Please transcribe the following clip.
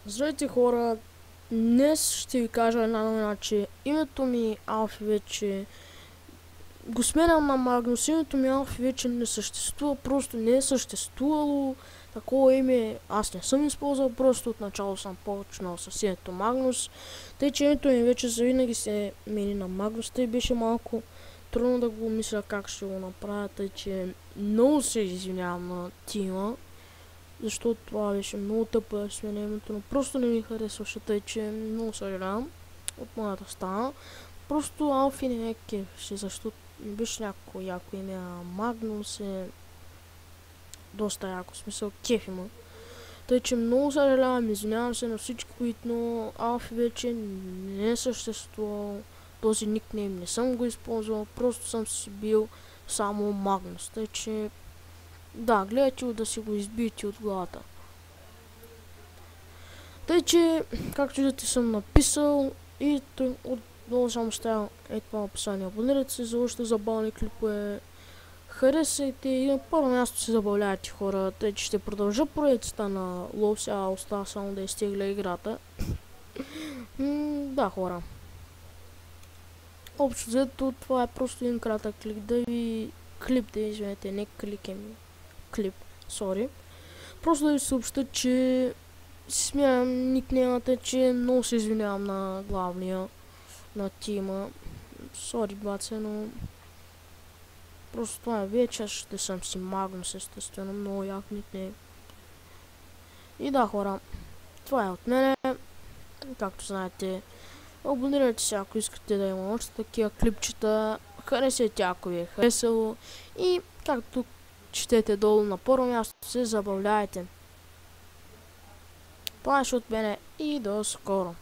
Здравейте хора, днес ще ви кажа една новина, че името ми Алфи вече го сменям на Магнус. Името ми Алфи вече не съществува, просто не е съществувало такова име. Аз не съм използвал, просто отначало съм почнал с името Магнус. Тъй, че името ми вече завинаги се мени на Магнус. Тъй беше малко трудно да го мисля как ще го направя, тъй че много се извинявам на тима. Защото това беше много тъпо да сменя името, но просто не ми харесваше, тъй че много съжалявам от моята страна. Просто Алфи не е кефеше, защото не беше някакво яко име, а Магнус е доста яко, смисъл кеф има. Тъй че много съжалявам, извинявам се на всички, които, но Алфи вече не е съществувал, този никнейм не съм го използвал, просто съм си бил само Магнус, тъй че да, гледайте да си го избиете от главата. Тъй, че, както виждате, съм написал и отдолу съм оставил това описание. Абонирайте се за още забавни клипове. Харесайте и на първо място се забавлявайте, хора. Тъй, че ще продължа проектите на LoL, сега остава само да изтегля играта. Да, хора. Общо взето, това е просто един кратък клип, извинете, не клип, сори. Просто да ви съобща, че смятам никнеймата, че много се извинявам на главния, на тима. Сори, баце, но просто това е вече, ще съм си Магнус, естествено, много як никнейм. И да, хора, това е от мене. Както знаете, абонирайте се, ако искате да има още такива клипчета. Харесайте, ако ви е харесало. И както четете долу на първо място, се забавляйте. Това е от мене и до скоро.